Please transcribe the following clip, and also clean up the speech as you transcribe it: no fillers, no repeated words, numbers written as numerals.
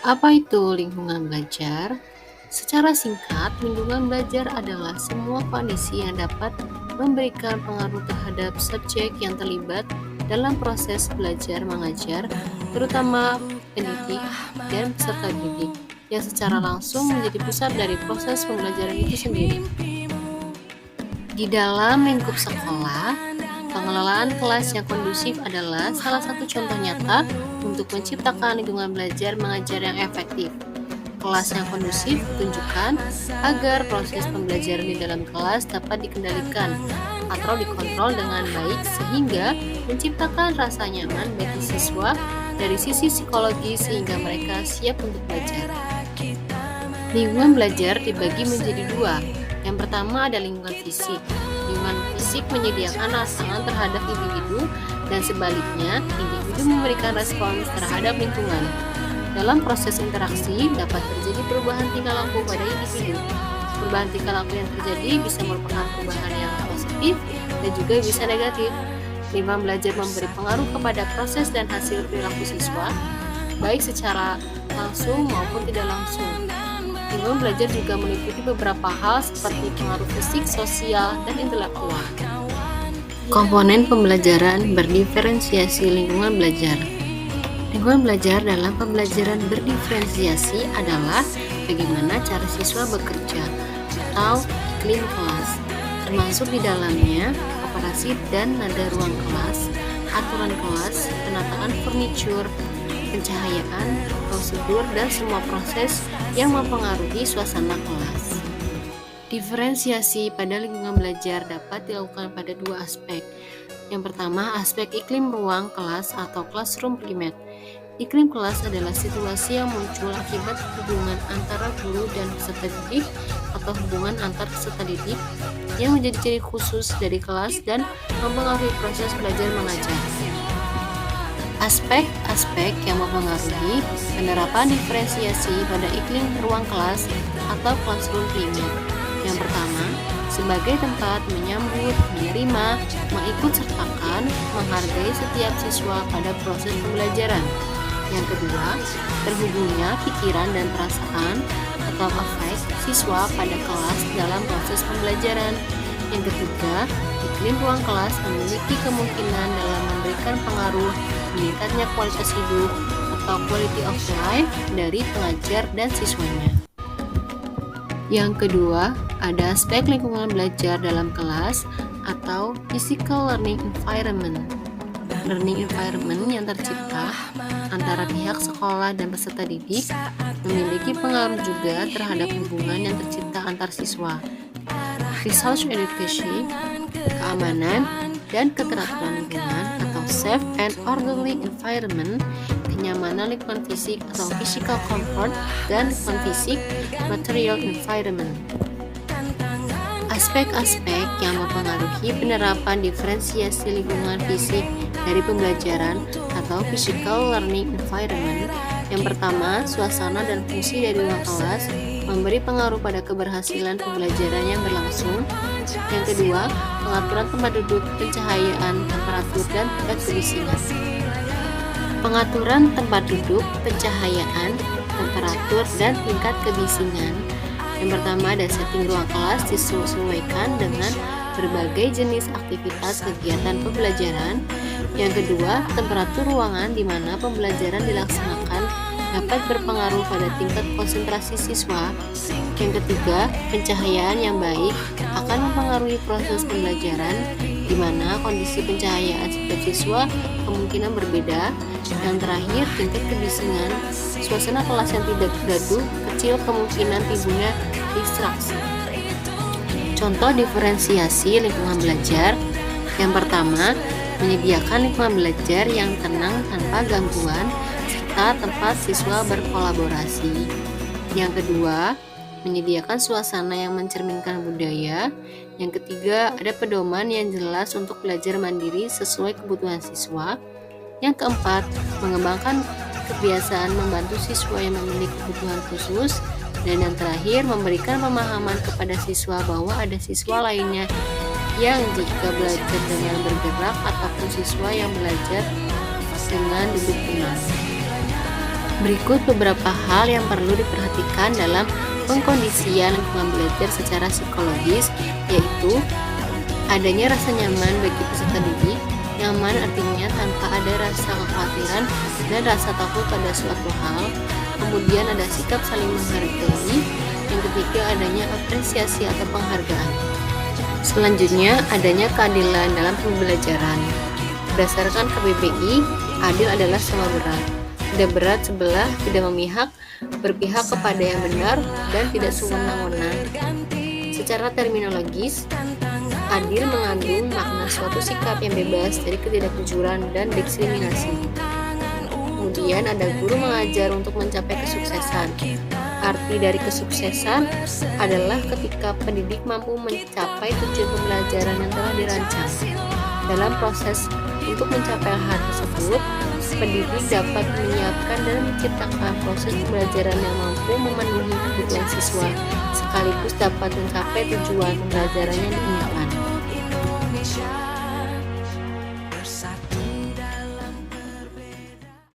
Apa itu lingkungan belajar? Secara singkat, lingkungan belajar adalah semua kondisi yang dapat memberikan pengaruh terhadap subjek yang terlibat dalam proses belajar mengajar, terutama pendidik dan peserta didik, yang secara langsung menjadi pusat dari proses pembelajaran itu sendiri. Di dalam lingkup sekolah, pengelolaan kelas yang kondusif adalah salah satu contoh nyata untuk menciptakan lingkungan belajar mengajar yang efektif. Kelas yang kondusif ditunjukkan agar proses pembelajaran di dalam kelas dapat dikendalikan atau dikontrol dengan baik sehingga menciptakan rasa nyaman bagi siswa dari sisi psikologi sehingga mereka siap untuk belajar. Lingkungan belajar dibagi menjadi dua. Yang pertama ada lingkungan fisik. Lingkungan fisik menyediakan rangsangan terhadap individu dan sebaliknya, individu memberikan respons terhadap lingkungan. Dalam proses interaksi, dapat terjadi perubahan tingkah laku pada individu. Perubahan tingkah laku yang terjadi bisa merupakan perubahan yang positif dan juga bisa negatif. Lingkungan belajar memberi pengaruh kepada proses dan hasil perilaku siswa, baik secara langsung maupun tidak langsung. Lingkungan belajar juga meliputi beberapa hal seperti pengaruh fisik, sosial, dan intelektual. Komponen pembelajaran berdiferensiasi lingkungan belajar. Lingkungan belajar dalam pembelajaran berdiferensiasi adalah bagaimana cara siswa bekerja atau iklim kelas, termasuk di dalamnya operasi dan nada ruang kelas, aturan kelas, penataan furniture, pencahayaan, prosedur, dan semua proses yang mempengaruhi suasana kelas. Diferensiasi pada lingkungan belajar dapat dilakukan pada dua aspek. Yang pertama, aspek iklim ruang kelas atau classroom climate. Iklim kelas adalah situasi yang muncul akibat hubungan antara guru dan peserta didik atau hubungan antar peserta didik yang menjadi ciri khusus dari kelas dan mempengaruhi proses belajar mengajar. Aspek-aspek yang mempengaruhi penerapan diferensiasi pada iklim ruang kelas atau classroom climate. Yang pertama, sebagai tempat menyambut, menerima, mengikutsertakan, menghargai setiap siswa pada proses pembelajaran. Yang kedua, terhubungnya pikiran dan perasaan atau afek siswa pada kelas dalam proses pembelajaran. Yang ketiga, iklim ruang kelas memiliki kemungkinan dalam memberikan pengaruh meningkatnya kualitas hidup atau quality of life dari pengajar dan siswanya. Yang kedua, ada aspek lingkungan belajar dalam kelas atau physical learning environment. Learning environment yang tercipta antara pihak sekolah dan peserta didik memiliki pengaruh juga terhadap hubungan yang tercipta antar siswa. Research education, keamanan, dan keteraturan lingkungan atau safe and orderly environment, kenyamanan lingkungan fisik atau physical comfort, dan lingkungan fisik material environment. Aspek-aspek yang mempengaruhi penerapan diferensiasi lingkungan fisik dari pembelajaran atau physical learning environment. Yang pertama, suasana dan fungsi dari ruang kelas memberi pengaruh pada keberhasilan pembelajaran yang berlangsung. Yang kedua, pengaturan tempat duduk, pencahayaan, temperatur, dan tingkat kebisingan. Pengaturan tempat duduk, pencahayaan, temperatur, dan tingkat kebisingan. Yang pertama, ada setting ruang kelas disesuaikan dengan berbagai jenis aktivitas kegiatan pembelajaran. Yang kedua, temperatur ruangan di mana pembelajaran dilaksanakan dapat berpengaruh pada tingkat konsentrasi siswa. Yang ketiga, pencahayaan yang baik akan mempengaruhi proses pembelajaran, di mana kondisi pencahayaan setiap siswa kemungkinan berbeda. Yang terakhir, tingkat kebisingan, suasana kelas yang tidak gaduh, kecil kemungkinan timbulnya distraksi. Contoh diferensiasi lingkungan belajar. Yang pertama, menyediakan lingkungan belajar yang tenang tanpa gangguan serta tempat siswa berkolaborasi. Yang kedua, menyediakan suasana yang mencerminkan budaya. Yang ketiga, ada pedoman yang jelas untuk belajar mandiri sesuai kebutuhan siswa. Yang keempat, mengembangkan kebiasaan membantu siswa yang memiliki kebutuhan khusus. Dan yang terakhir, memberikan pemahaman kepada siswa bahwa ada siswa lainnya yang jika belajar dengan bergerak ataupun siswa yang belajar dengan duduk tenang. Berikut beberapa hal yang perlu diperhatikan dalam pengkondisian lingkungan belajar secara psikologis, yaitu adanya rasa nyaman bagi peserta didik. Nyaman artinya tanpa ada rasa kekhawatiran dan rasa takut pada suatu hal. Kemudian ada sikap saling menghargai. Yang ketiga, adanya apresiasi atau penghargaan. Selanjutnya, adanya keadilan dalam pembelajaran. Berdasarkan KBBI, adil adalah sama berat. Tidak berat sebelah, tidak memihak, berpihak kepada yang benar, dan tidak sewenang-wenang. Secara terminologis, adil mengandung makna suatu sikap yang bebas dari ketidakjujuran dan diskriminasi. Kemudian ada guru mengajar untuk mencapai kesuksesan. Arti dari kesuksesan adalah ketika pendidik mampu mencapai tujuan pembelajaran yang telah dirancang. Dalam proses untuk mencapai hal tersebut, pendidik dapat menyiapkan dan menciptakan proses pembelajaran yang mampu memenuhi kebutuhan siswa, sekaligus dapat mencapai tujuan pembelajaran yang diinginkan.